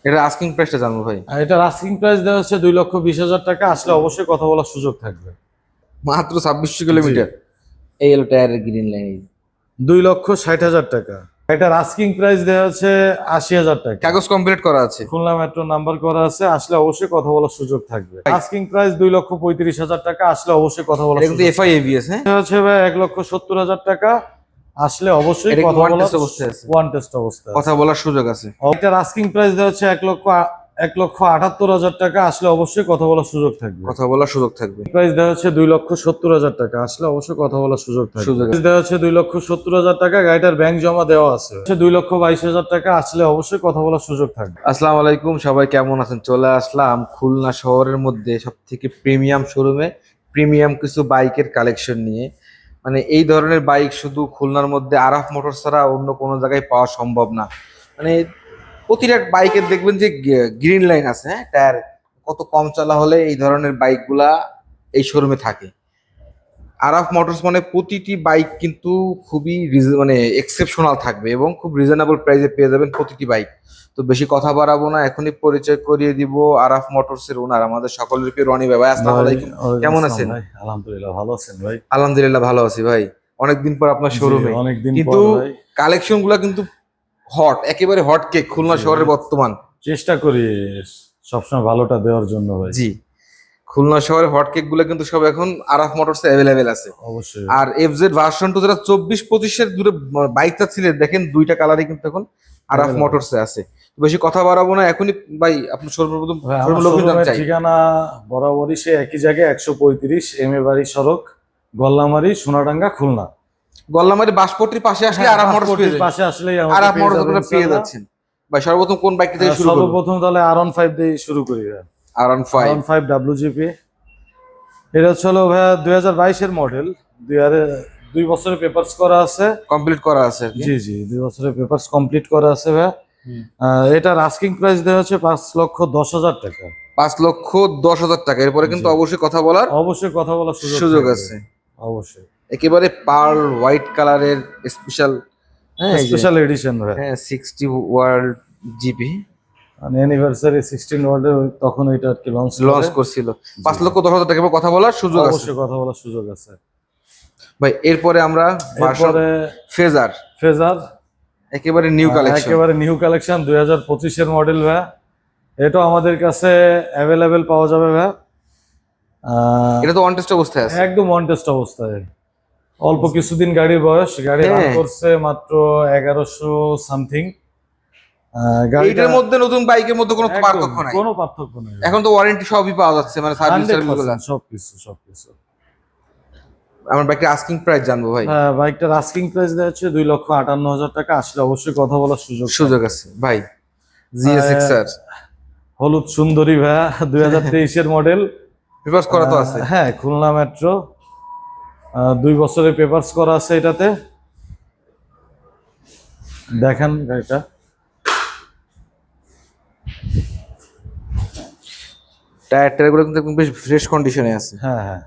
এটা আস্কিং প্রাইসটা জানবো ভাই। আর এটার আস্কিং প্রাইস দেওয়া হচ্ছে 2,20,000 টাকা, আসলে অবশ্যই কথা বলার সুযোগ থাকবে। মাত্র 2600 জি, কিলোমিটার। এই হলো টায়ারের গ্রিন লাইন। 2,60,000 টাকা। এটার আস্কিং প্রাইস দেওয়া হচ্ছে 80,000 টাকা। কাগজ কমপ্লিট করা আছে। খুলনা মেট্রো নাম্বার করা আছে, আসলে অবশ্যই কথা বলার সুযোগ থাকবে। ভাই, আস্কিং প্রাইস 2,35,000 টাকা, আসলে অবশ্যই কথা বলার এটা কিন্তু সুযোগ এফআই এবিএস, হ্যাঁ। এটা হচ্ছে ভাই 1,70,000 টাকা, আসলে অবশ্যই এটা কি কথা ওয়ান বলার টেস্ট অবস্থায় আছে? ওয়ান টেস্ট অবস্থা কথা আছে। বলার সুযোগ আছে। এটার আস্কিং প্রাইস দেওয়া হচ্ছে 1,78,000 টাকা, আসলে অবশ্যই কথা বলার সুযোগ থাকবে। কথা বলার সুযোগ থাকবে। প্রাইস দেওয়া হচ্ছে 2,70,000 টাকা, আসলে অবশ্যই কথা বলার সুযোগ থাকবে। সুযোগ আছে। প্রাইস দেওয়া হচ্ছে 2,70,000 টাকা, গাড়িটার ব্যাংক জমা দেওয়া আছে 2,22,000 টাকা, আসলে অবশ্যই কথা বলার সুযোগ থাকবে। আসসালামু আলাইকুম, সবাই কেমন আছেন? চলে আসলাম খুলনা শহরের মধ্যে সব থেকে প্রিমিয়াম শোরুমে, প্রিমিয়াম কিছু বাইকের কালেকশন নিয়ে। মানে এই ধরনের বাইক শুধু খুলনার মধ্যে আরাফ মোটরস ছাড়া অন্য কোনো জায়গায় পাওয়া সম্ভব না। মানে প্রতিটা বাইকের দেখবেন যে গ্রিন লাইন আছে, হ্যাঁ, টায়ার কত কম চলা হলে এই ধরনের বাইকগুলা এই শোরুমে থাকে। আরাফ মোটরস মানে প্রতিটি বাইক কিন্তু খুবই মানে এক্সেপশনাল থাকবে এবং খুব রিজনেবল প্রাইসে পেয়ে যাবেন প্রতিটি বাইক। তো বেশি কথা বাড়াবো না, এখনই পরিচয় করিয়ে দিব আরাফ মোটরস এর ওনার, আমাদের সকলের প্রিয় রনি ভাই। ভাই, আসসালামু ভাই, আলাইকুম। ওয়ালাইকুম কেমন আসসালাম আছেন? ভাই, আলহামদুলিল্লাহ ভালো আছেন ভাই? আলহামদুলিল্লাহ ভালো আছি ভাই। অনেকদিন পর আপনার জি, শোরুমে, অনেকদিন কিন্তু পর ভাই। কালেকশন গুলা কিন্তু হট, একেবারে হট কেক খুলনা জি শহরের ভাই, বর্তমান। চেষ্টা করি সবসময় ভালোটা দেওয়ার জন্য ভাই। জি, খুলনা শহরের হট কেক গুলো কিন্তু সব এখন আরাফ মোটরস অ্যাভেলেবেল আছে। অবশ্যই। আর এফজেড ভার্সন টু, যেটা 24-25-এর দূরে বাইকটা ছিলেন, দেখেন দুইটা কালারই কিন্তু এখন আরাফ Available। মোটরসে আছে। বেশি কথা বাড়াবো না, এখনই ভাই আপনার সর্বপ্রথম ভাই, আমার শোরুমের লোকেশন জানতে শোরুমের চাই। ঠিকানা বরাবরই সে একই জায়গায়, 135 এম এ বাড়ি সড়ক, গল্লামারি, সোনাডাঙ্গা, খুলনা। গল্লামারি বাসপট্টির পাশে আসলে হ্যাঁ, আরাফ মোটরস পেয়ে পাসপোর্টের যাবেন। পাশে আসলেই আমাকে আরাফ পেয়ে মোটরস যাবেন আপনারা পেয়ে ইনশাআল্লাহ। যাচ্ছেন। ভাই, সর্বপ্রথম কোন বাইক থেকে শুরু করবো? সর্বপ্রথম তাহলে R15 দিয়ে শুরু করি ভাই। আর ফাইভ। R15 WGP। এটা হচ্ছে হলো ভাইয়া 2022-এর মডেল। 2 বছরের পেপারস করা আছে। কমপ্লিট করা আছে আর কি। জি জি, 2 বছরের পেপারস কমপ্লিট করা আছে ভাইয়া। হুম। এটার আস্কিং প্রাইস দেওয়া হচ্ছে 5,10,000 টাকা। 5,10,000 টাকা। এরপরে কিন্তু জি, অবশ্যই কথা বলার অবশ্যই কথা বলার সুযোগ সুযোগ থাকবে। আছে। অবশ্যই। একেবারে পার্ল হোয়াইট কালারের স্পেশাল, হ্যাঁ, এই যে, স্পেশাল এডিশন ভাই। হ্যাঁ, 60 ওয়ার্ল্ড জিপি মানে অ্যানিভার্সারি 16 ওয়ার্ডে তখন এটা আর কি লঞ্চ লঞ্চ করে। করছিল। জি, 5,10,000 টাকা কথা বলার সুযোগ আছে। অবশ্যই কথা বলার সুযোগ আছে। ভাই, এরপরে আমরা ভার্সন এরপরে ফেজার, ফেজার, একেবারে নিউ কালেকশন। একেবারে নিউ কালেকশন 2025-এর মডেল ভাই। এটাও আমাদের কাছে অ্যাভেলেবেল পাওয়া যাবে ভাই। এটা তো অন টেস্ট অবস্থায় আছে। একদম অন টেস্ট অবস্থায়। অল্প কিছুদিন গাড়ির বয়স, গাড়ি রান হ্যাঁ, করছে মাত্র 1100 সামথিং। গাড়িটা এইটার মধ্যে নতুন বাইকের মধ্যে কোনো একদম পার্থক্য নাই। কোনো পার্থক্য নেই। এখন তো ওয়ারেন্টি সবই পাওয়া যাচ্ছে, মানে সার্ভিস টার্ভিস গুলা। 100% সবকিছু সবকিছু। আমার বাইকটা আস্কিং প্রাইস জানবো ভাই। বাইকটার আস্কিং প্রাইস দেওয়া হচ্ছে 2,58,000 টাকা, আসলে অবশ্যই কথা বলার সুযোগ সুযোগ থাকবে। আছে ভাই। জিএসএক্স আর হলুদ সুন্দরী ভাইয়া, 2023-এর মডেল। পেপারস করা তো আছে। হ্যাঁ, খুলনা মেট্রো। 2 বছরের পেপারস করা আছে এটাতে। দেখেন গাড়িটা। টায়ার টায়ার গুলো কিন্তু একদম বেশ ফ্রেশ কন্ডিশনে আছে। হ্যাঁ হ্যাঁ।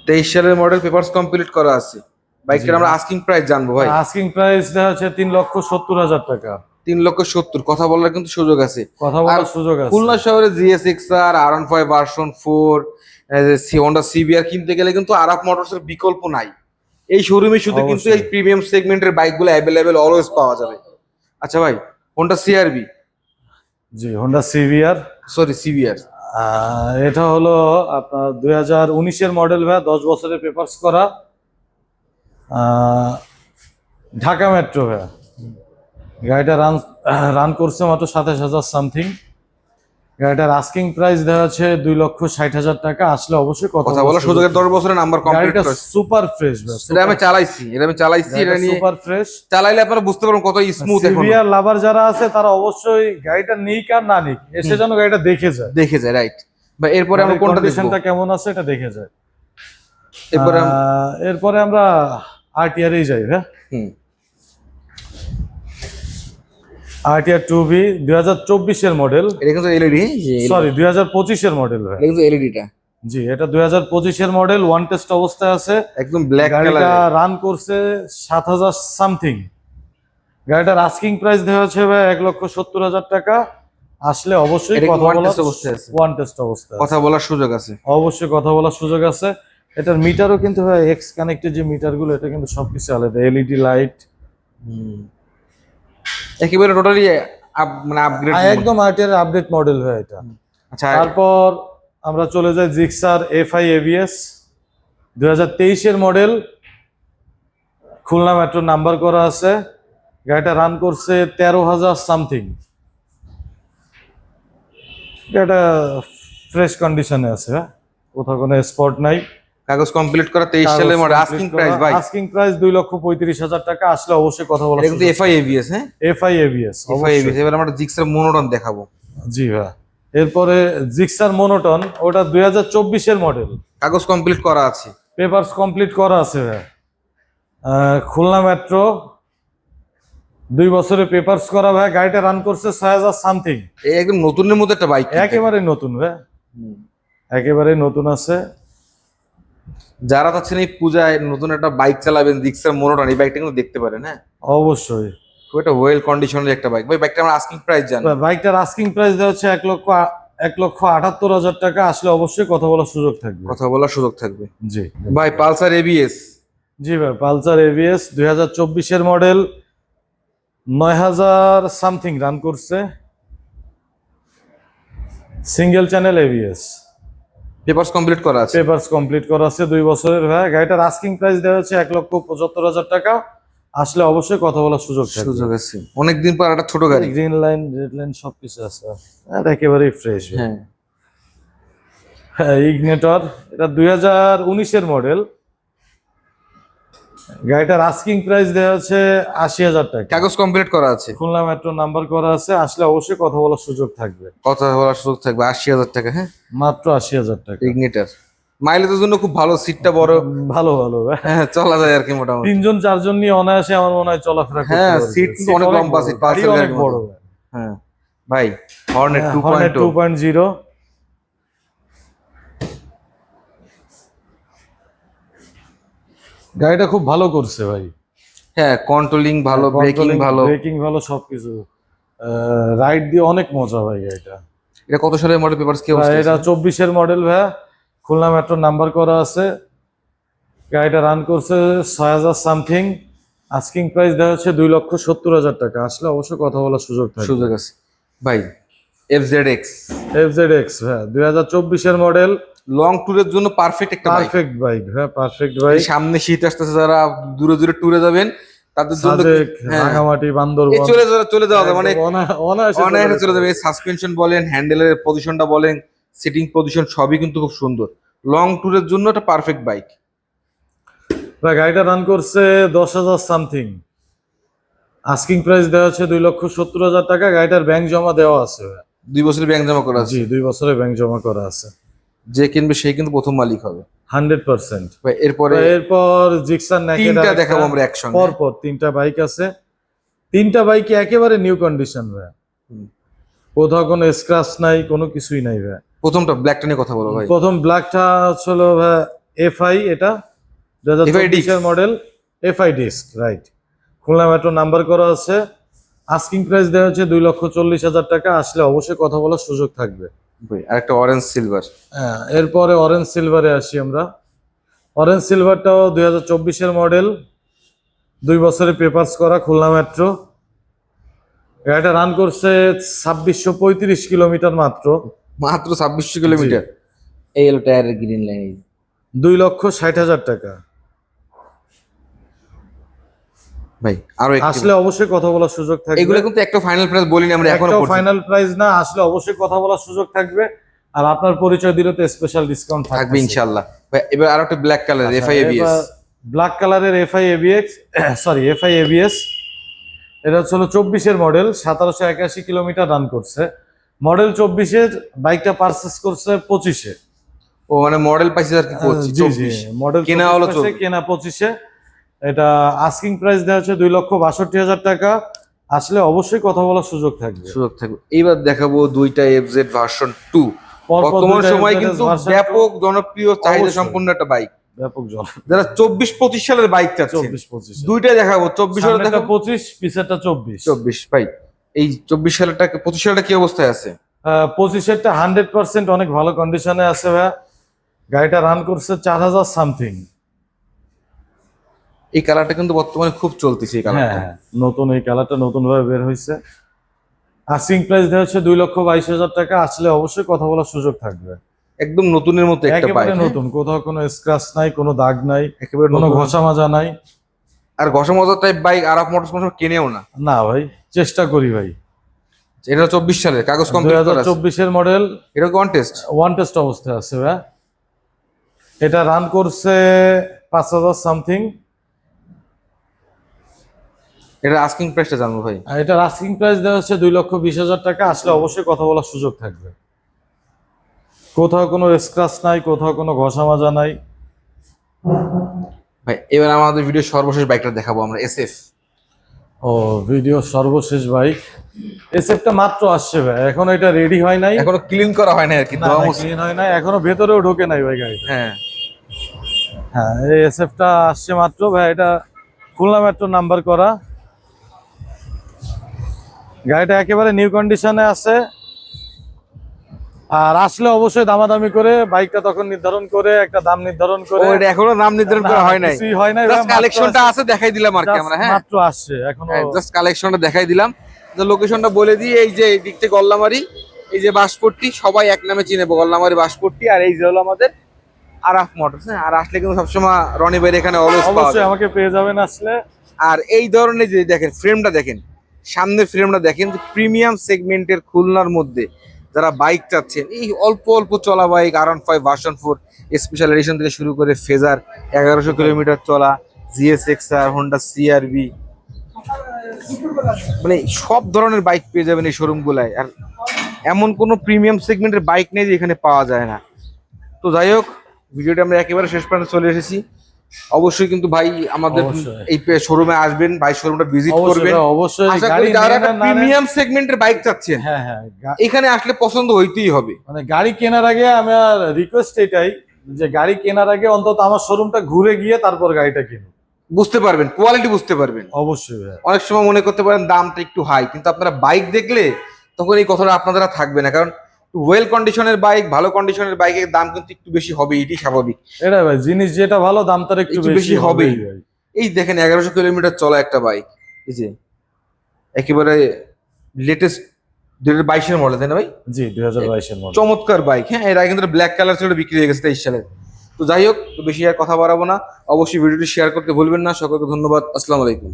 23 সালের মডেল, পেপারস কমপ্লিট করা আছে। বাইকটার আমরা আস্কিং প্রাইস জানবো ভাই। আস্কিং প্রাইস দেওয়া হচ্ছে 3,70,000 টাকা। 3,70,000 কথা বলার কিন্তু সুযোগ আছে। কথা আর বলার সুযোগ আছে। খুলনা শহরে জিএসএক্স আর R15 ভার্সন 4, হোন্ডা সিবিআর কিনতে গেলে কিন্তু আরাফ মোটরস এর বিকল্প নাই। এই শোরুমে শুধু কিন্তু অবশ্যই। এই প্রিমিয়াম সেগমেন্টের বাইকগুলো অ্যাভেলেবেল অলওয়েজ পাওয়া যাবে। আচ্ছা ভাই, হোন্ডা সিআরবি, জি, হোন্ডা সিভিআর। Sorry CBR. এটা হলো আপনার 2019-এর মডেল ভাই, 10 বছরের পেপারস করা। আহ, ঢাকা মেট্রো ভাই। গাড়িটা রান রান করছে মাত্র 27,000 সামথিং। গাড়িটার আস্কিং প্রাইস দেওয়া হচ্ছে 2,60,000 টাকা, আসলে অবশ্যই কথা কথা বলার বলার সুযোগের 10 বছরের নাম্বার কমপ্লিট গাড়িটা করেছে। সুপার ফ্রেশ ভাই। এটা আমি চালাইছি, এটা নিয়ে সুপার ফ্রেশ। চালাইলে আপনারা বুঝতে পারবেন কত স্মুথ। এখন সিভিআর লাভার যারা আছে তারা অবশ্যই গাড়িটা নিক আর না নিক, এসে যেন গাড়িটা দেখে যায়। দেখে যায়, রাইট। বা এরপরে আমরা কোনটা দেখবো? কন্ডিশনটা কেমন আছে এটা দেখে যায়। এরপরে এরপরে আমরা আরটিআর যাই হ্যাঁ। হুম, আরটিআর 2B 2024-এর মডেল। এটা কিন্তু এলইডি, সরি, 2025-এর মডেল ভাই। এটা কিন্তু এলইডিটা জি, এটা 2025-এর মডেল, ওয়ান টেস্ট অবস্থায় আছে। একদম ব্ল্যাক গাড়িটা কালার। রান করছে 7,000 সামথিং। গাড়িটার আস্কিং প্রাইস দেওয়া হচ্ছে ভাই 1,70,000 টাকা। আসলে অবশ্যই এটা কি কথা one বলার test অবস্থায় আছে? ওয়ান টেস্ট অবস্থা কথা বলার সুযোগ আছে। অবশ্যই কথা বলার সুযোগ আছে। এটার মিটারও কিন্তু ভাই এক্স কানেক্টেড যে মিটার গুলো, এটা কিন্তু সবকিছু আলাদা, এলইডি লাইট একেবারে টোটালি মানে আপগ্রেড। একদম আরটিআর আপডেট মডেল ভাই এটা। আচ্ছা, তারপর আমরা চলে যাই জিক্সার এফআই এবিএস 2023-এর মডেল, খুলনা মেট্রো নাম্বার করা আছে। গাড়িটা রান করছে 13,000 সামথিং। এটা ফ্রেশ কন্ডিশনে আছে, হ্যাঁ, কোথাও কোনো স্পট নাই। কাগজ কমপ্লিট করা 23 সালের মডেল। আস্কিং প্রাইস ভাই? আস্কিং প্রাইস 2,35,000 টাকা। আসলে অবশ্যই কথা বলা। এটা কিন্তু এফআই এবিএস, হ্যাঁ এফআই এবিএস এফআই এবিএস। এবার আমরা জিক্সার মোনোটন দেখাবো। জি ভাই। এরপরে জিক্সার মোনোটন, ওটা 2024-এর মডেল, কাগজ কমপ্লিট করা আছে, পেপারস কমপ্লিট করা আছে ভাই। খুলনা মেট্রো 2 বছরের পেপারস করা ভাই। গাড়িটা রান করছে 6,000 সামথিং। এই একদম নতুনের মধ্যে একটা বাইক, একেবারে নতুন ভাই, একেবারে নতুন আছে। যারা চাচ্ছেন এই পূজায় নতুন একটা বাইক চালাবেন, জিক্সার মোনোটন, এই বাইকটা কিন্তু দেখতে পারেন। হ্যাঁ, অবশ্যই খুব একটা ওয়েল কন্ডিশনের একটা বাইক ভাই। বাইকটা আমরা আস্কিং প্রাইস জানি। বাইকটার আস্কিং প্রাইস দেওয়া হচ্ছে 1,78,000 টাকা। আসলে অবশ্যই কথা বলার সুযোগ থাকবে। কথা বলার সুযোগ থাকবে। জি ভাই পালসার এবিএস। জি ভাই, পালসার এবিএস 2024-এর মডেল, 9,000 সামথিং রান করছে। Single channel ABS, papers complete করা আছে। পেপারস কমপ্লিট করা আছে 2 বছরের ভাই। গাড়িটার আস্কিং প্রাইস দেওয়া হচ্ছে 1,75,000 টাকা। আসলে অবশ্যই কথা বলার সুযোগ থাকবে। সুযোগ আছে। অনেকদিন পর একটা ছোট গাড়ি, গ্রিন লাইন, রেড লাইন সবকিছু আছে, আর একেবারেই ফ্রেশ। হ্যাঁ। হ্যাঁ, ইগনেটর, এটা 2019-এর মডেল। গাড়িটার আস্কিং প্রাইস দেওয়া হচ্ছে 80,000 টাকা। কাগজ কমপ্লিট করা আছে, খুলনা মেট্রো নাম্বার করা আছে। আসলে অবশ্যই কথা বলার সুযোগ থাকবে। কথা বলার সুযোগ থাকবে। 80,000 টাকা, হ্যাঁ, মাত্র 80,000 টাকা। ইগনিটার। মাইলেজের জন্য খুব ভালো, সিটটা বড়, ভালো ভালো ভাই। হ্যাঁ, চলা যায় আর কি মোটামুটি। 3 জন 4 জন নিয়ে অনায়াসে আমার মনে হয় চলাফেরা করতে হ্যাঁ, পারবে। সিট কিন্তু অনেক লম্বা, সিট গাড়ি পালসার অনেক গাড়ির বড় মতো। ভাই। হ্যাঁ ভাই, হর্নেট হর্নেট 2.0। 2.0। গাড়িটা খুব ভালো করছে ভাই। হ্যাঁ, কন্ট্রোলিং ভালো, ব্রেকিং ভালো। ব্রেকিং ভালো, সবকিছু। রাইড দিয়ে অনেক মজা ভাই গাড়িটা। এটা কত সালের মডেল? পেপারস কি অবস্থা? এটা 24-এর মডেল ভাই। খুলনা মেট্রো নাম্বার করা আছে। গাড়িটা রান করছে 6,000 সামথিং। আস্কিং প্রাইস দেওয়া হচ্ছে 2,70,000 টাকা। আসলে অবশ্যই কথা বলার সুযোগ থাকবে। সুযোগ আছে ভাই। এফজেডএক্স, এফজেডএক্স ভাই 2024-এর মডেল। লং ট্যুরের জন্য পারফেক্ট একটা বাইক। পারফেক্ট বাইক ভাই, পারফেক্ট বাইক। সামনে শীত আসতেছে, যারা দূরে দূরে ট্যুরে যাবেন তাদের জন্য সাজেক, হ্যাঁ, রাঙামাটি, এই বান্দরবান চলে যাওয়া যায়, মানে অনায়াসে অনায়াসে চলে যাবে। সাসপেনশন বলেন, হ্যান্ডেলের পজিশনটা বলেন, সিটিং পজিশন সবই কিন্তু খুব সুন্দর। লং ট্যুরের জন্য একটা পারফেক্ট বাইক। ভাই গাড়িটা রান করছে 10,000 সামথিং। আস্কিং প্রাইস দেওয়া হচ্ছে 2,70,000 টাকা। গাড়িটার ব্যাংক জমা দেওয়া আছে ভাই। 2 বছরের ব্যাংক জমা করা আছে। জি, 2 বছরের ব্যাংক জমা করা আছে। যে কিনবে সেই কিন্তু প্রথম মালিক হবে 100%। ভাই। এরপরে এরপর জিক্সার নেকেড তিনটা দেখাবো আমরা একসঙ্গে। পরপর 3টা বাইক আছে। 3টা বাইকে একেবারে নিউ কন্ডিশন ভাই। কোথাও কোনো স্ক্র্যাচ নাই, কোনো কিছুই নাই ভাই। প্রথমটা ব্ল্যাকটা নিয়ে কথা বলো ভাই। প্রথম ব্ল্যাকটা ছিল ভাই এফআই, এটা 2024-এর model, FI disc, right. Khulna metro number করা আছে। আস্কিং প্রাইস দেওয়া হচ্ছে 2,40,000 টাকা। আসলে অবশ্যই কথা বলার সুযোগ থাকবে। ভাই আরেকটা অরেঞ্জ সিলভার। হ্যাঁ, এরপরে অরেঞ্জ সিলভারে আসি আমরা। অরেঞ্জ সিলভারটাও 2024-এর মডেল, 2 বছরের পেপারস করা, খুলনা মেট্রো। গাড়িটা রান করছে 2,635 কিলোমিটার মাত্র। মাত্র 2600 কিলোমিটার। এই হলো টায়ারের গ্রিন লাইন। 2,60,000 টাকা। ভাই আরো একটু আসলে অবশ্যই কথা বলার সুযোগ থাকবে। এগুলো কিন্তু একটা ফাইনাল প্রাইস বলিনি আমরা এখনো একটাও পর্যন্ত। ফাইনাল প্রাইস না, আসলে অবশ্যই কথা বলার সুযোগ থাকবে। আর আপনার পরিচয় দিলে তো স্পেশাল ডিসকাউন্ট থাকবে ইনশাআল্লাহ। ভাই এবার আরো একটা black colour FI ABS. Black কালারের FI ABX, sorry FI ABS. এটা হচ্ছে 24-এর মডেল, 1,781 কিলোমিটার রান করছে। মডেল 24-এর, বাইকটা পারচেস করছে 25-এ। ও মানে মডেল পাইছে আর কি করছি। জি জি, মডেল কেনা হলো 24, কেনা 25-এ। এটা আস্কিং প্রাইস দেওয়া হচ্ছে 2,62,000 টাকা। আসলে অবশ্যই কথা বলার সুযোগ থাকবে। সুযোগ থাকবে। এইবার দেখাবো দুইটা এফজেড ভার্সন 2। পরপর বর্তমান দুইটা সময় FZ কিন্তু version 2 ব্যাপক জনপ্রিয়, চাহিদা অবশ্যই। সম্পন্ন একটা বাইক। ব্যাপক জ্বল। যারা 24-25 সালের বাইক চাচ্ছেন 24-25 দুইটাই দেখাবো, 24 সালের সামনেরটা দেখাবো, 25, পিছেরটা 24। 24 ভাই। এই 24 সালেরটা 25 সালটা কি অবস্থায় আছে? 25-এরটা 100% অনেক ভালো কন্ডিশনে আছে ভাই। গাড়িটা রান করছে 4000 সামথিং। এই কালারটা কিন্তু বর্তমানে খুব চলতেছে এই হ্যাঁ কালারটা। হ্যাঁ, নতুন এই কালারটা নতুন ভাবে বের হয়েছে। আস্কিং প্রাইস দেওয়া হচ্ছে 2,22,000 টাকা। আসলে অবশ্যই কথা বলার সুযোগ থাকবে। একদম নতুনের মতো একটা একেবারে বাইক, নতুন, কোথাও কোনো স্ক্র্যাচ নাই, কোনো দাগ নাই, একেবারে কোনো নতুন। ঘষা মাজা নাই। আর ঘষা মজা টাইপ বাইক আরব মোটরস কোনো সময় কেনেও না। না ভাই, চেষ্টা করি ভাই। এটা 24 সালের কাগজ কমপ্লিট করা আছে। 2024-এর মডেল, এটা কি ওয়ান টেস্ট? ওয়ান টেস্ট অবস্থায় আছে ভাই। এটা রান করছে 5000 সামথিং। এটা আস্কিং প্রাইসটা জানবো ভাই। আর এটার আস্কিং প্রাইস দেওয়া হচ্ছে 2,20,000 টাকা। আসলে অবশ্যই কথা বলার সুযোগ থাকবে। কোথাও কোনো স্ক্র্যাচ নাই, কোথাও কোনো ঘষা মাজা নাই। ভাই এবার আমাদের ভিডিও সর্বশেষ বাইকটা দেখাবো আমরা, এসএফ। ও, ভিডিও সর্বশেষ বাইক এসএফটা মাত্র আসছে ভাই, এখনো এটা রেডি হয় নাই। এখনো ক্লিন করা হয় না আর কি, না, ধোয়া না, মুছে। clean হয় নাই, এখনো ভেতরেও ঢোকে নাই ভাই গাড়িটা। হ্যাঁ হ্যাঁ, এই এসএফটা আসছে মাত্র ভাই। এটা খুলনা মেট্রো নাম্বার করা। গাড়িটা একেবারে নিউ কন্ডিশনে আছে। আর আসলে অবশ্যই দামাদামি করে বাইকটা তখন নির্ধারণ করে একটা দাম নির্ধারণ ও, করে। এটা এখনো নাম নির্ধারণ করা হয় নাই, কিছুই হয় নাই ভাই, জাস্ট মাত্র কালেকশনটা আসছে। আছে দেখাই দিলাম আর কি Just আমরা। হ্যাঁ মাত্র আসছে এখনো। জাস্ট কালেকশনটা দেখাই দিলাম। তো লোকেশনটা বলে দিই, এই যে এই দিক থেকে গল্লামারি, এই যে বাসপট্টি, সবাই এক নামে চিনে গল্লামারি বাসপট্টি। আর এই যে হলো আমাদের আরাফ মোটরস। হ্যাঁ, আর আসলে কিন্তু সবসময় রনি ভাইয়ের এখানে অলওয়েজ পাওয়া অবশ্যই যায়। আমাকে পেয়ে যাবেন আসলে। আর এই ধরনের যে দেখেন ফ্রেমটা, দেখেন সামনের ফ্রেমটা, দেখেন প্রিমিয়াম সেগমেন্টের খুলনার মধ্যে যারা বাইক চাচ্ছেন, এই অল্প অল্প চলা bike, R15 version 4 special edition থেকে শুরু করে ফেজার 1100 কিলোমিটার চলা, GSX-R, হোন্ডা CR-V, মানে সব ধরনের বাইক পেয়ে যাবেন এই শোরুম গুলায়। আর এমন কোনো প্রিমিয়াম সেগমেন্টের বাইক নেই যে এখানে পাওয়া যায় না। তো যাই হোক, ভিডিওটা আমরা একেবারে শেষ পর্যন্ত চলে এসেছি। অবশ্যই কিন্তু ভাই আমাদের অবশ্যই। এই শোরুমে আসবেন, ভাই শোরুমটা ভিজিট অবশ্যই করবেন। ভাই, অবশ্যই আশা গাড়ি করি যারা নেন একটা আর না নেন। প্রিমিয়াম সেগমেন্টের বাইক চাচ্ছেন, হ্যাঁ হ্যাঁ, এখানে আসলে পছন্দ হইতেই হবে। মানে গাড়ি কেনার আগে আমার রিকোয়েস্ট এটাই যে গাড়ি কেনার আগে অন্তত আমার শোরুমটা ঘুরে গিয়ে তারপর গাড়িটা কিনুন। বুঝতে পারবেন, কোয়ালিটি বুঝতে পারবেন। অবশ্যই ভাই। অনেক সময় মনে করতে পারেন দামটা একটু হাই, কিন্তু আপনারা বাইক দেখলে তখন এই কথাটা আপনাদের আর থাকবে না। কারণ ওয়েল কন্ডিশনের বাইক, ভালো কন্ডিশনের বাইকের দাম কিন্তু একটু বেশি হবে, এটি স্বাভাবিক। এটা ভাই, জিনিস যেটা ভালো দাম তার একটু একটু বেশি বেশি হবেই হবেই। ভাই। এই দেখেন 1100 কিলোমিটার চলা একটা বাইক, এই যে একেবারে লেটেস্ট 2022-এর মডেল, তাই না ভাই? জি, 2022-এর মডেল। চমৎকার বাইক। হ্যাঁ, এর আগে কিন্তু ব্ল্যাক কালার ছিল, বিক্রি হয়ে গেছে 23 সালে। তো যাই হোক, তো বেশি আর কথা বাড়াবো না। অবশ্যই ভিডিওটি শেয়ার করতে ভুলবেন না। সকলকে ধন্যবাদ। আসসালামু আলাইকুম।